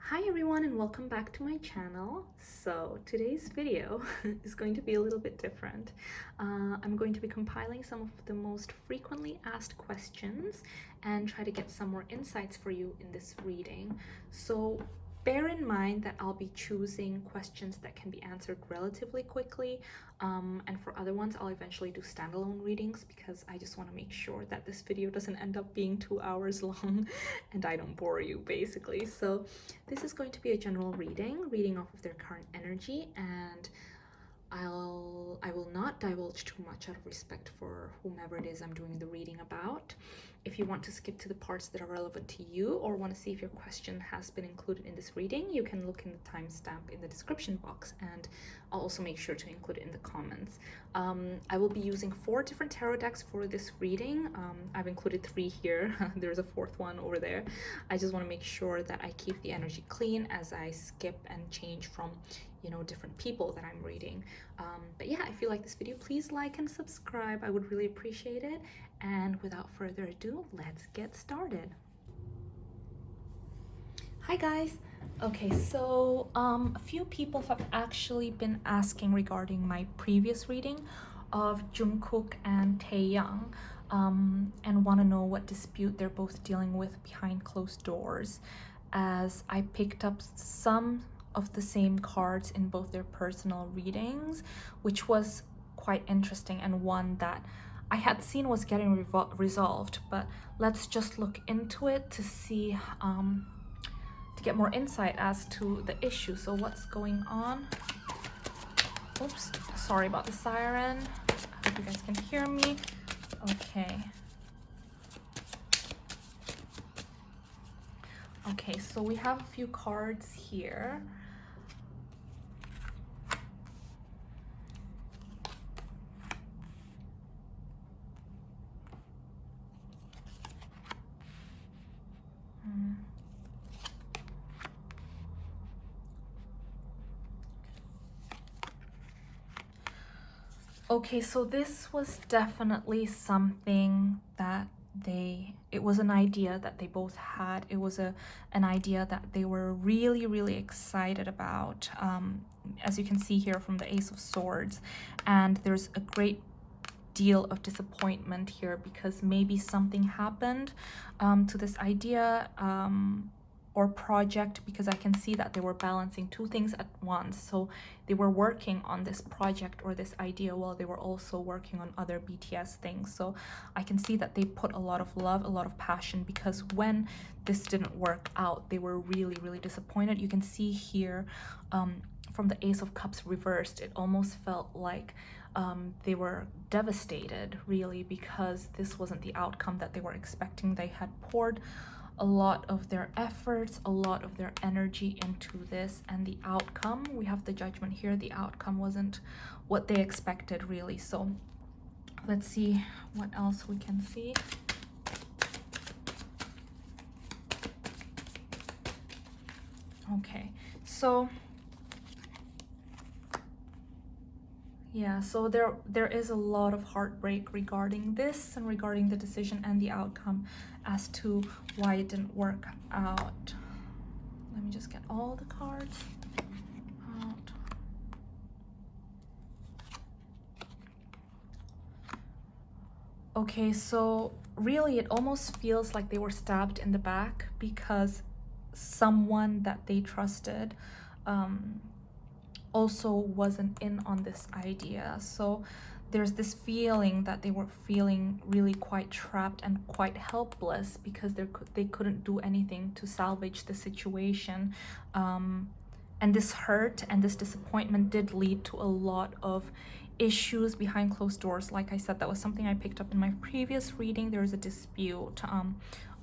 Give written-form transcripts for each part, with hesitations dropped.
Hi everyone and welcome back to my channel. So today's video is going to be a little bit different. I'm going to be compiling some of the most frequently asked questions and try to get some more insights for you in this reading. So bear in mind that I'll be choosing questions that can be answered relatively quickly, and for other ones I'll eventually do standalone readings because I just want to make sure that this video doesn't end up being 2 hours long and I don't bore you basically. So this is going to be a general reading off of their current energy, and I will not divulge too much out of respect for whomever it is I'm doing the reading about. If you want to skip to the parts that are relevant to you or want to see if your question has been included in this reading, you can look in the timestamp in the description box, and I'll also make sure to include it in the comments. I will be using 4 different tarot decks for this reading. I've included 3 here. There's a 4th one over there. I just want to make sure that I keep the energy clean as I skip and change from different people that I'm reading. But yeah, if you like this video, please like and subscribe. I would really appreciate it. And without further ado, let's get started. Hi guys. Okay, so a few people have actually been asking regarding my previous reading of Jungkook and Taehyung, and want to know what dispute they're both dealing with behind closed doors, as I picked up some of the same cards in both their personal readings, which was quite interesting and one that I had seen was getting resolved. But let's just look into it to see, to get more insight as to the issue. So what's going on? Oops, sorry about the siren. I hope you guys can hear me. Okay. Okay, so we have a few cards here. Okay, so this was definitely something that it was an idea that they both had. It was an idea that they were really excited about, as you can see here from the Ace of Swords. And there's a great deal of disappointment here because maybe something happened to this idea or project, because I can see that they were balancing 2 things at once. So they were working on this project or this idea while they were also working on other BTS things. So I can see that they put a lot of love, a lot of passion, because when this didn't work out, they were really disappointed. You can see here from the Ace of Cups reversed, it almost felt like they were devastated, really, because this wasn't the outcome that they were expecting. They had poured a lot of their efforts, a lot of their energy into this, and the outcome, we have the Judgment here, the outcome wasn't what they expected, really. So let's see what else we can see. Okay, so yeah, so there is a lot of heartbreak regarding this and regarding the decision and the outcome as to why it didn't work out. Let me just get all the cards out. Okay, so really it almost feels like they were stabbed in the back because someone that they trusted also wasn't in on this idea. So there's this feeling that they were feeling really quite trapped and quite helpless because they couldn't do anything to salvage the situation. And this hurt and this disappointment did lead to a lot of issues behind closed doors. Like I said, that was something I picked up in my previous reading. There was a dispute,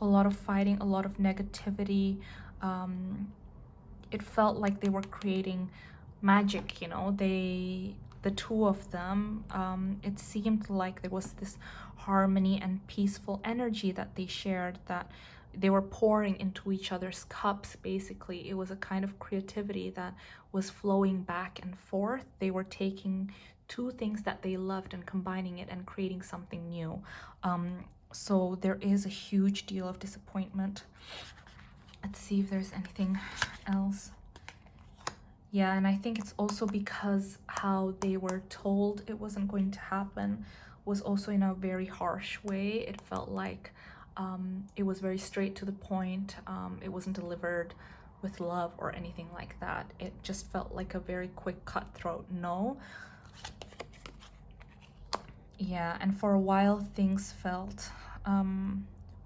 a lot of fighting, a lot of negativity. It felt like they were creating magic, the 2 of them. It seemed like there was this harmony and peaceful energy that they shared, that they were pouring into each other's cups. Basically, it was a kind of creativity that was flowing back and forth. They were taking 2 things that they loved and combining it and creating something new. So there is a huge deal of disappointment. Let's see if there's anything else. Yeah, and I think it's also because how they were told it wasn't going to happen was also in a very harsh way. It felt like it was very straight to the point. It wasn't delivered with love or anything like that. It just felt like a very quick cutthroat no. Yeah, and for a while things felt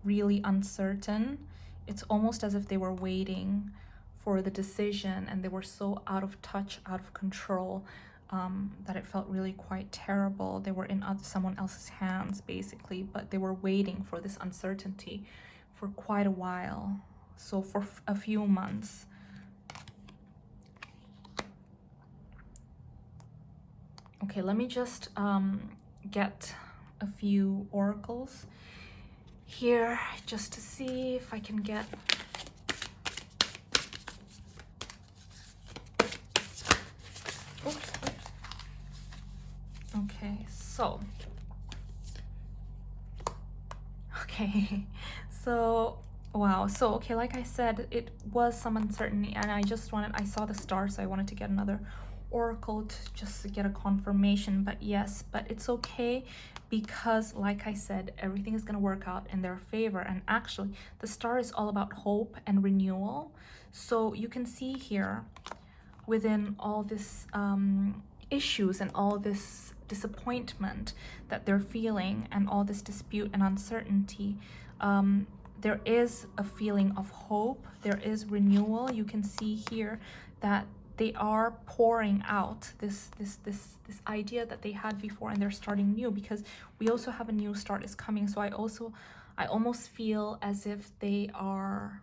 really uncertain. It's almost as if they were waiting for the decision, and they were so out of touch, out of control, that it felt really quite terrible. They were in someone else's hands basically, but they were waiting for this uncertainty for quite a while, so for a few months. Okay, let me just get a few oracles here just to see if I can get okay, so okay, so wow, so okay, like I said, it was some uncertainty, and I saw the stars, so I wanted to get another oracle to just get a confirmation. But yes, but it's okay, because like I said, everything is going to work out in their favor. And actually the star is all about hope and renewal. So you can see here, within all this issues and all this disappointment that they're feeling and all this dispute and uncertainty, there is a feeling of hope, there is renewal. You can see here that they are pouring out this idea that they had before, and they're starting new, because we also have a new start is coming. So I almost feel as if they are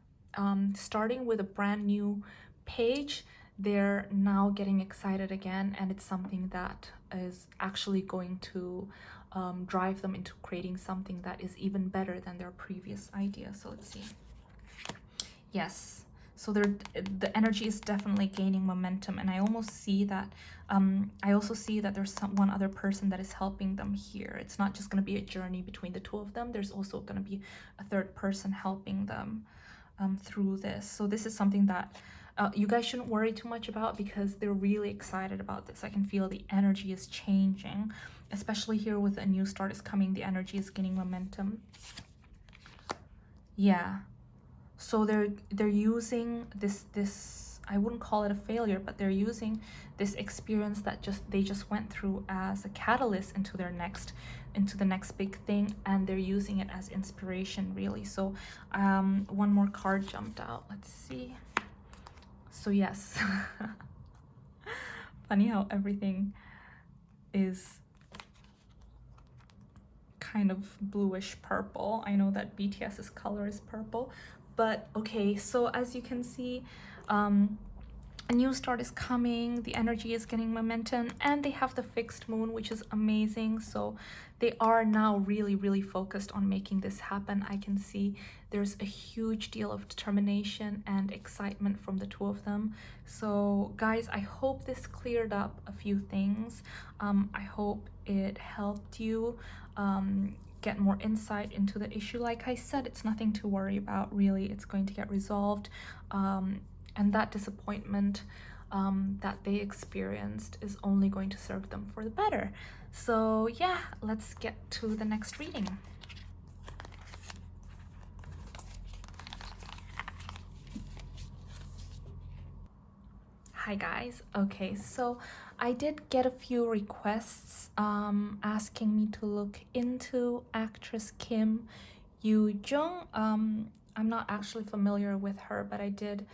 starting with a brand new page. They're now getting excited again, and it's something that is actually going to drive them into creating something that is even better than their previous idea. So let's see. Yes, so the energy is definitely gaining momentum, and I almost see that I also see that there's one other person that is helping them here. It's not just going to be a journey between the two of them. There's also going to be a third person helping them through this. So this is something that you guys shouldn't worry too much about, because they're really excited about this. I can feel the energy is changing, especially here with a new start is coming. The energy is gaining momentum. Yeah, so they're using this, I wouldn't call it a failure, but they're using this experience that they just went through as a catalyst into the next big thing, and they're using it as inspiration, really. So one more card jumped out. Let's see. So yes, funny how everything is kind of bluish purple. I know that BTS's color is purple, but okay, so as you can see, a new start is coming, the energy is getting momentum, and they have the fixed moon, which is amazing. So they are now really focused on making this happen. I can see there's a huge deal of determination and excitement from the two of them. So guys, I hope this cleared up a few things. I hope it helped you get more insight into the issue. Like I said, it's nothing to worry about, really. It's going to get resolved, and that disappointment that they experienced is only going to serve them for the better. So yeah, let's get to the next reading. Hi guys. Okay, so I did get a few requests asking me to look into actress Kim Yoo-Jung. I'm not actually familiar with her, but I did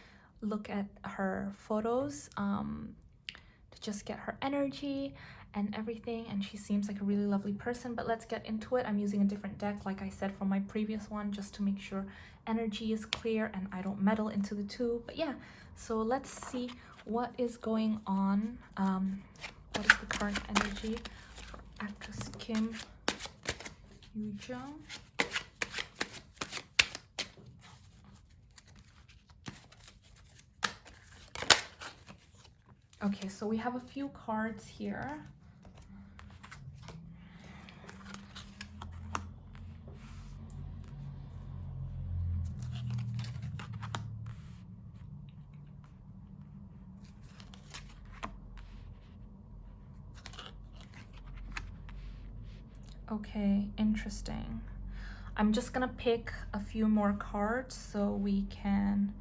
look at her photos to just get her energy and everything, and she seems like a really lovely person. But let's get into it. I'm using a different deck, like I said, from my previous one, just to make sure energy is clear and I don't meddle into the two. But yeah, so let's see what is going on. What is the current energy for actress Kim Yoo-Jung? Okay, so we have a few cards here. Okay, interesting. I'm just gonna pick a few more cards so we can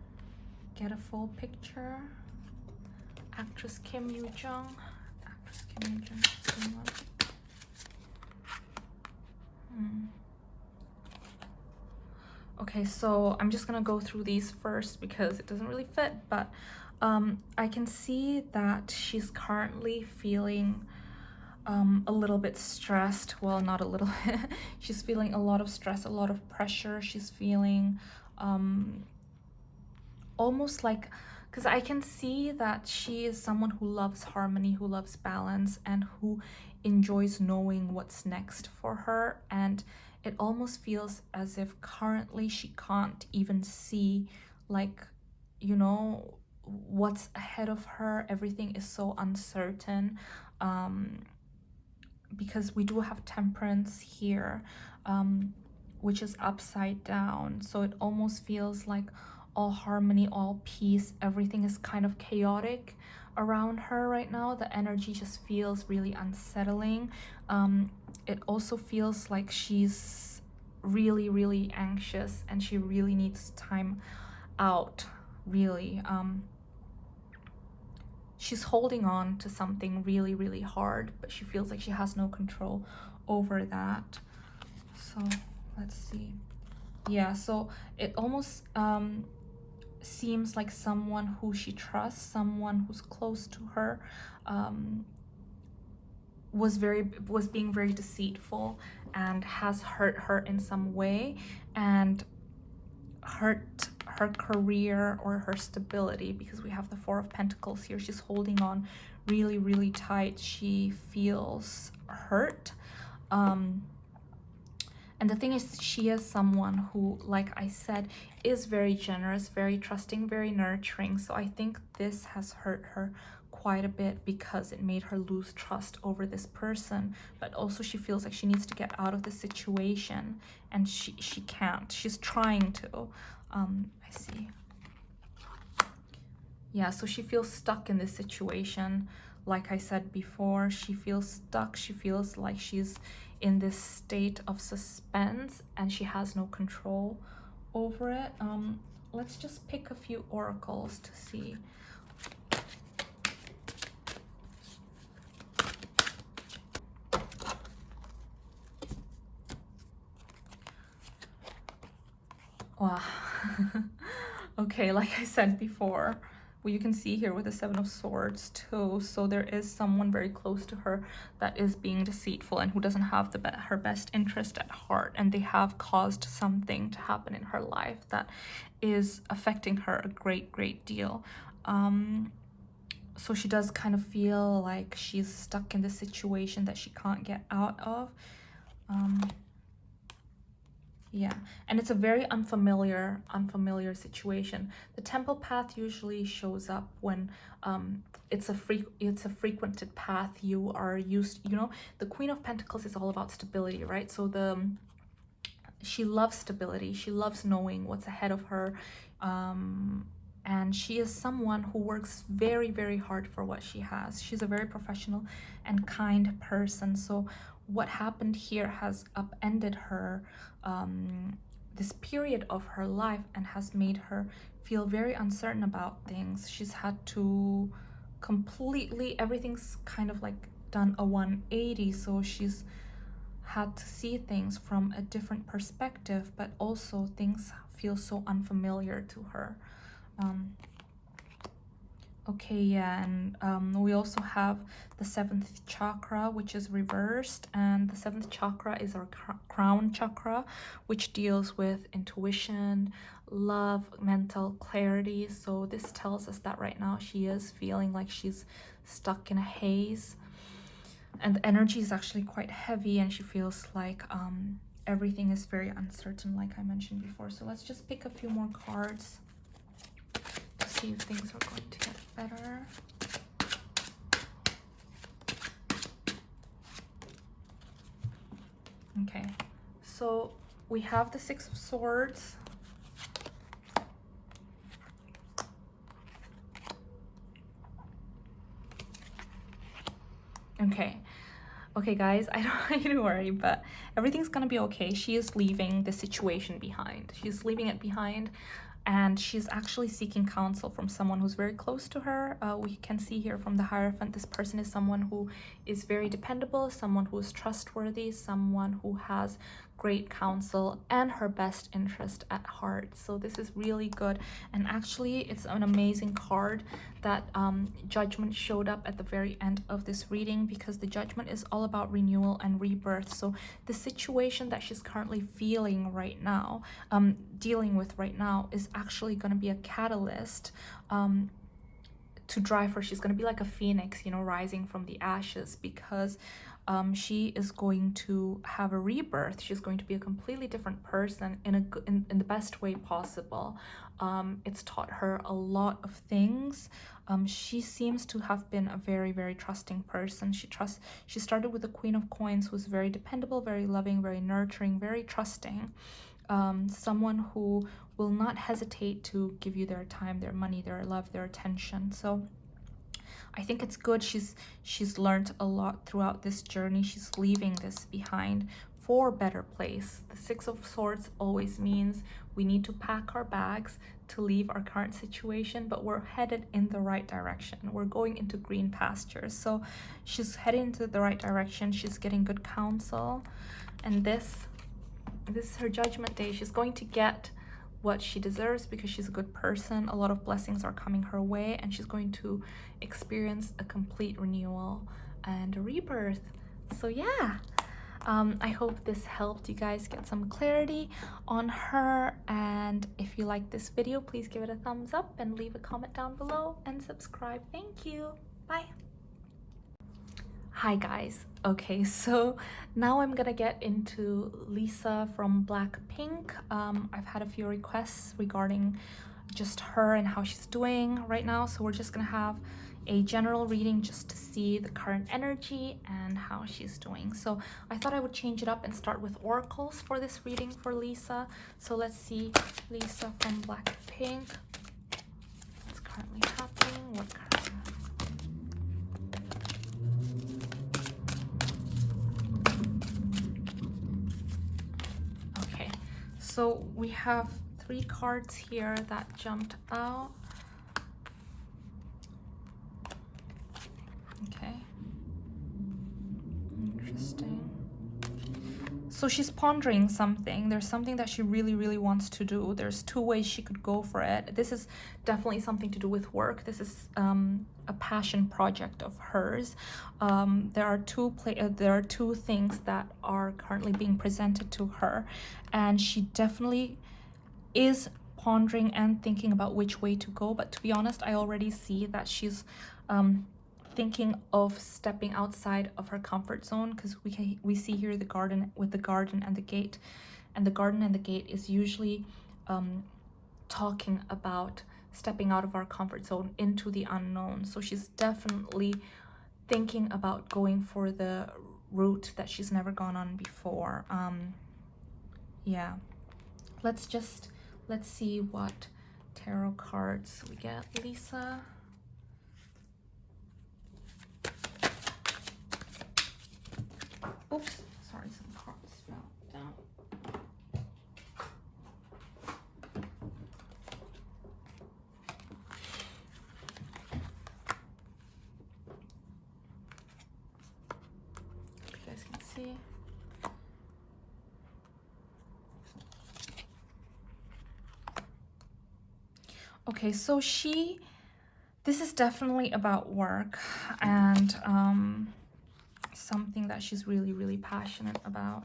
get a full picture. Actress Kim Yoo-Jung. Actress Kim Yoo-Jung. Okay, so I'm just gonna go through these first because it doesn't really fit, but I can see that she's currently feeling a little bit stressed. Well, not a little bit. She's feeling a lot of stress, a lot of pressure. She's feeling almost like, because I can see that she is someone who loves harmony, who loves balance, and who enjoys knowing what's next for her. And it almost feels as if currently she can't even see, like, you know, what's ahead of her. Everything is so uncertain. Because we do have Temperance here, which is upside down. So it almost feels like all harmony, all peace, everything is kind of chaotic around her right now. The energy just feels really unsettling. It also feels like she's really, really anxious and she really needs time out, really. She's holding on to something really, really hard, but she feels like she has no control over that. So let's see. Yeah, so it almost seems like someone who she trusts, someone who's close to her, was being very deceitful and has hurt her in some way and hurt her career or her stability, because we have the Four of Pentacles here. She's holding on really, really tight. She feels hurt. And the thing is, she is someone who, like I said, is very generous, very trusting, very nurturing. So I think this has hurt her quite a bit because it made her lose trust over this person. But also she feels like she needs to get out of the situation, and she can't. She's trying to. I see. Yeah, so she feels stuck in this situation. Like I said before, she feels stuck. She feels like she's in this state of suspense and she has no control over it. Let's just pick a few oracles to see. Wow. Okay, like I said before, well, you can see here with the Seven of Swords too. So there is someone very close to her that is being deceitful and who doesn't have her best interest at heart, and they have caused something to happen in her life that is affecting her a great deal. So she does kind of feel like she's stuck in this situation that she can't get out of. Yeah, and it's a very unfamiliar situation. The temple path usually shows up when it's a frequented path. You are used, you know, the Queen of Pentacles is all about stability, right? So she loves stability. She loves knowing what's ahead of her. And she is someone who works very hard for what she has. She's a very professional and kind person. So what happened here has upended her, this period of her life, and has made her feel very uncertain about things. She's had to completely, everything's kind of like done a 180. So she's had to see things from a different perspective, but also things feel so unfamiliar to her. Okay, yeah, and we also have the 7th chakra, which is reversed, and the 7th chakra is our crown chakra, which deals with intuition, love, mental clarity. So this tells us that right now she is feeling like she's stuck in a haze, and the energy is actually quite heavy, and she feels like everything is very uncertain, like I mentioned before. So let's just pick a few more cards to see if things are going to get better. Okay, so we have the 6 of Swords. Okay, guys, I don't want you to worry, but everything's gonna be okay. She is leaving the situation behind. She's leaving it behind, and she's actually seeking counsel from someone who's very close to her. We can see here from the Hierophant, this person is someone who is very dependable, someone who is trustworthy, someone who has great counsel and her best interest at heart. So this is really good, and actually it's an amazing card that Judgment showed up at the very end of this reading, because the Judgment is all about renewal and rebirth. So the situation that she's currently feeling right now, dealing with right now, is actually going to be a catalyst to drive her. She's going to be like a phoenix, you know, rising from the ashes, because she is going to have a rebirth. She's going to be a completely different person in the best way possible. It's taught her a lot of things. She seems to have been a very, very trusting person. She started with the Queen of Coins, who's very dependable, very loving, very nurturing, very trusting. Someone who will not hesitate to give you their time, their money, their love, their attention. So I think it's good. She's learned a lot throughout this journey. She's leaving this behind for a better place. The Six of Swords always means we need to pack our bags to leave our current situation, but we're headed in the right direction. We're going into green pastures. So she's heading into the right direction. She's getting good counsel, and this is her Judgment Day. She's going to get what she deserves because she's a good person. A lot of blessings are coming her way, and she's going to experience a complete renewal and a rebirth. So yeah, I hope this helped you guys get some clarity on her, and if you like this video, please give it a thumbs up and leave a comment down below and subscribe. Thank you. Bye. Hi guys. Okay, so now I'm gonna get into Lisa from Blackpink. I've had a few requests regarding just her and how she's doing right now, so we're just gonna have a general reading just to see the current energy and how she's doing. So I thought I would change it up and start with oracles for this reading for Lisa. So let's see Lisa from Blackpink. What's currently happening? What currently So we have 3 cards here that jumped out. Okay. Interesting. So she's pondering something. There's something that she really, really wants to do. There's 2 ways she could go for it. This is definitely something to do with work. This is a passion project of hers. There are two things that are currently being presented to her, and she definitely is pondering and thinking about which way to go. But to be honest, I already see that she's thinking of stepping outside of her comfort zone, because we see here the garden with the garden and the gate, and the garden and the gate is usually talking about stepping out of our comfort zone into the unknown. So she's definitely thinking about going for the route that she's never gone on before. Yeah, let's see what tarot cards we get, Lisa. Oops, sorry, some cards fell down. You guys can see. Okay, so this is definitely about work and something that she's really, really passionate about.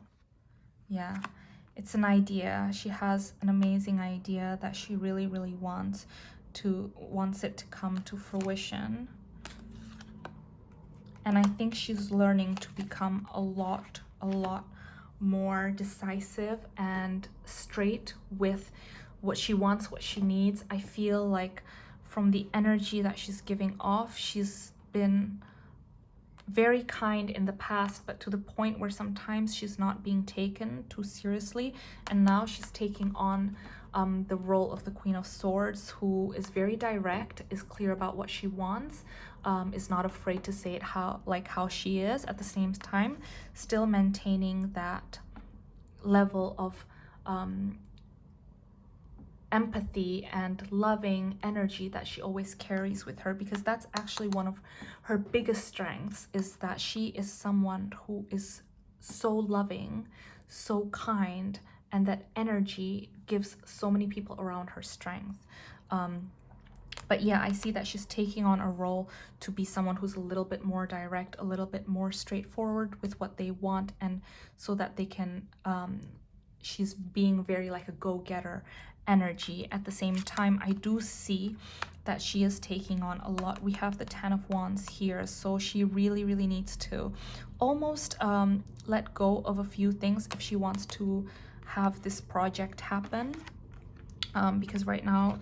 Yeah, it's an idea. She has an amazing idea that she really, really wants it to come to fruition. And I think she's learning to become a lot more decisive and straight with what she wants, what she needs. I feel like from the energy that she's giving off, she's been very kind in the past, but to the point where sometimes she's not being taken too seriously, and now she's taking on the role of the Queen of Swords, who is very direct, is clear about what she wants, is not afraid to say it how she is, at the same time still maintaining that level of empathy and loving energy that she always carries with her, because that's actually one of her biggest strengths, is that she is someone who is so loving, so kind, and that energy gives so many people around her strength. But yeah, I see that she's taking on a role to be someone who's a little bit more direct, a little bit more straightforward with what they want, and so that they can, she's being very like a go-getter energy. At the same time, I do see that she is taking on a lot. We have the Ten of Wands here, so she really needs to almost let go of a few things if she wants to have this project happen, because right now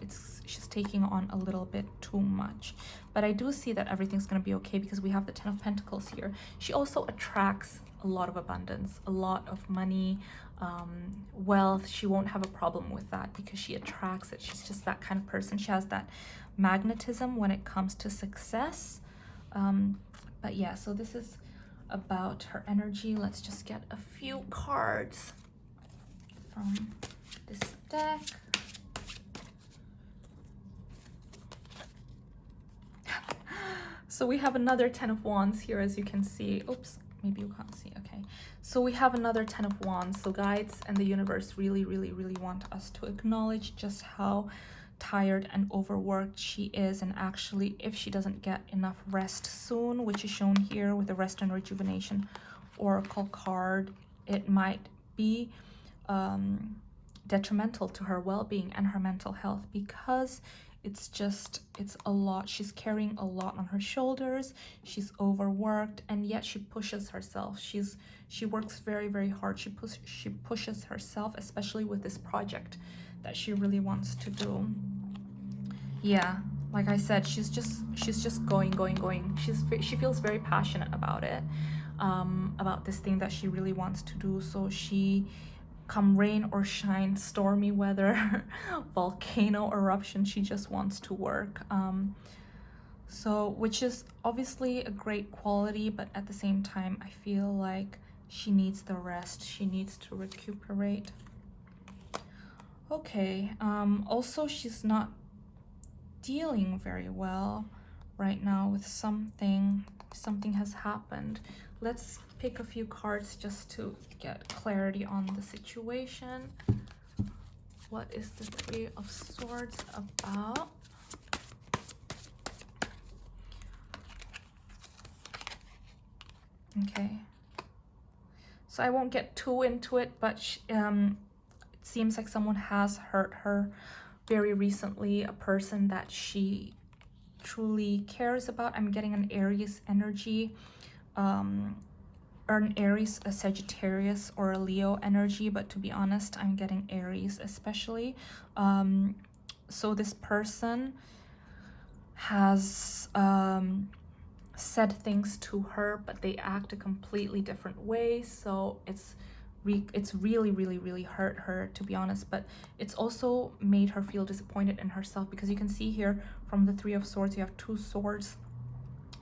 she's taking on a little bit too much. But I do see that everything's going to be okay, because we have the Ten of Pentacles here. She also attracts a lot of abundance, a lot of money, wealth. She won't have a problem with that because she attracts it. She's just that kind of person. She has that magnetism when it comes to success. But yeah, so this is about her energy. Let's just get a few cards from this deck. So we have another Ten of Wands here, as you can see. Oops, maybe you can't see. Okay, so we have another Ten of Wands. So guides and the universe really want us to acknowledge just how tired and overworked she is, and actually if she doesn't get enough rest soon, which is shown here with the Rest and Rejuvenation Oracle card, it might be detrimental to her well-being and her mental health, because it's a lot. She's carrying a lot on her shoulders. She's overworked, and yet she pushes herself. She works very hard. She pushes herself, especially with this project that she really wants to do. Yeah, like I said, she's just going. She feels very passionate about it, about this thing that she really wants to do. So she, come rain or shine, stormy weather, volcano eruption, she just wants to work. So, which is obviously a great quality, but at the same time, I feel like she needs the rest. She needs to recuperate. Okay, also she's not dealing very well right now with something has happened. Let's pick a few cards just to get clarity on the situation. What is the Three of Swords about? Okay, so I won't get too into it, but it seems like someone has hurt her very recently, a person that she truly cares about. I'm getting an Aries energy, or an Aries, a Sagittarius, or a Leo energy, but to be honest, I'm getting Aries especially. So this person has said things to her, but they act a completely different way, so it's really hurt her, to be honest. But it's also made her feel disappointed in herself, because you can see here from the Three of Swords, you have two swords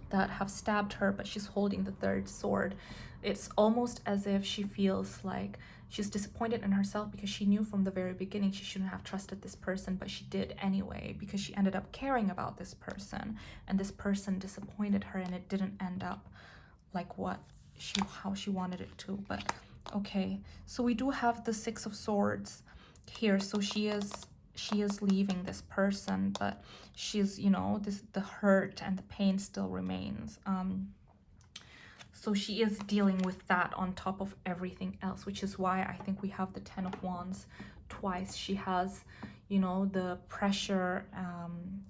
that have stabbed her, but she's holding the third sword. It's almost as if she feels like she's disappointed in herself, because she knew from the very beginning she shouldn't have trusted this person, but she did anyway, because she ended up caring about this person, and this person disappointed her, and it didn't end up like how she wanted it to. But okay, so we do have the Six of Swords here, so she is leaving this person, but she's, you know, the hurt and the pain still remains. So she is dealing with that on top of everything else, which is why I think we have the Ten of Wands twice. She has, you know, the pressure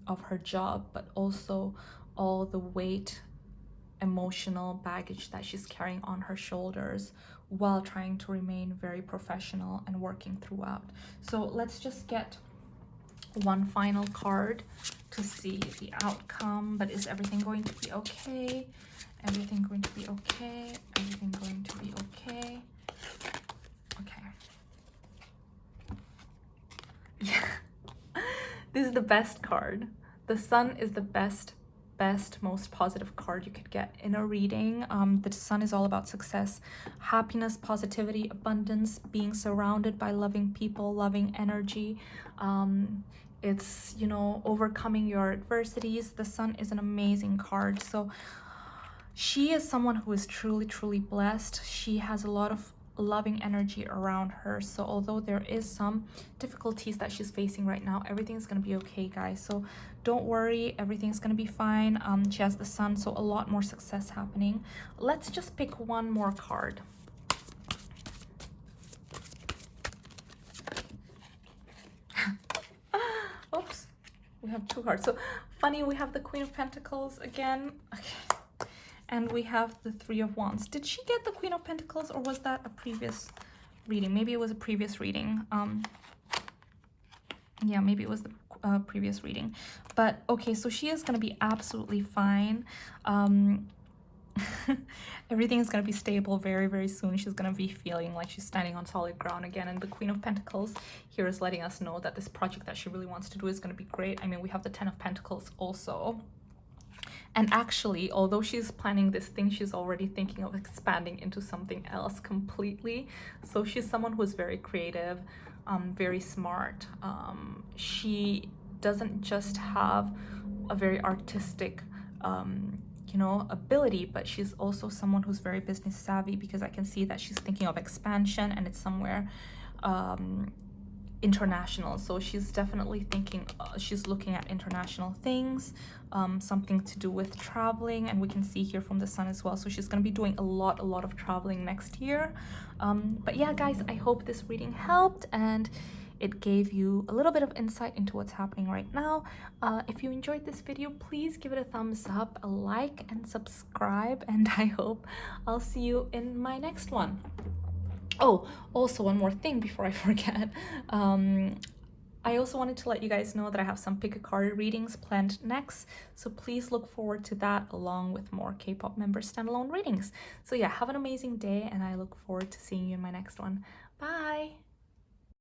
of her job, but also all the weight, emotional baggage that she's carrying on her shoulders, while trying to remain very professional and working throughout. So let's just get one final card to see the outcome. But is everything going to be okay? Everything going to be okay? Everything going to be okay? Okay. Yeah. This is the best card. The Sun is the best, most positive card you could get in a reading. The Sun is all about success, happiness, positivity, abundance, being surrounded by loving people, loving energy. It's, you know, overcoming your adversities. The Sun is an amazing card. So she is someone who is truly, truly blessed. She has a lot of loving energy around her. So although there is some difficulties that she's facing right now, everything's gonna be okay, guys. So don't worry, everything's gonna be fine. She has the Sun, so a lot more success happening. Let's just pick one more card. Oops, we have two cards. So funny, we have the Queen of Pentacles again. Okay. And we have the Three of Wands. Did she get the Queen of Pentacles, or was that a previous reading? Maybe it was a previous reading. Yeah, maybe it was the previous reading. But okay, so she is going to be absolutely fine. Everything is going to be stable very, very soon. She's going to be feeling like she's standing on solid ground again. And the Queen of Pentacles here is letting us know that this project that she really wants to do is going to be great. I mean, we have the Ten of Pentacles also. And actually, although she's planning this thing, she's already thinking of expanding into something else completely. So she's someone who's very creative, very smart. She doesn't just have a very artistic, you know, ability, but she's also someone who's very business savvy, because I can see that she's thinking of expansion, and it's somewhere international. So she's definitely thinking, she's looking at international things, something to do with traveling, and we can see here from the Sun as well. So she's going to be doing a lot of traveling next year. But yeah, guys, I hope this reading helped and it gave you a little bit of insight into what's happening right now. If you enjoyed this video, please give it a thumbs up, a like, and subscribe, and I hope I'll see you in my next one. Oh, also one more thing before I forget. I also wanted to let you guys know that I have some pick a card readings planned next, so please look forward to that, along with more K-pop member standalone readings. So yeah, have an amazing day, and I look forward to seeing you in my next one.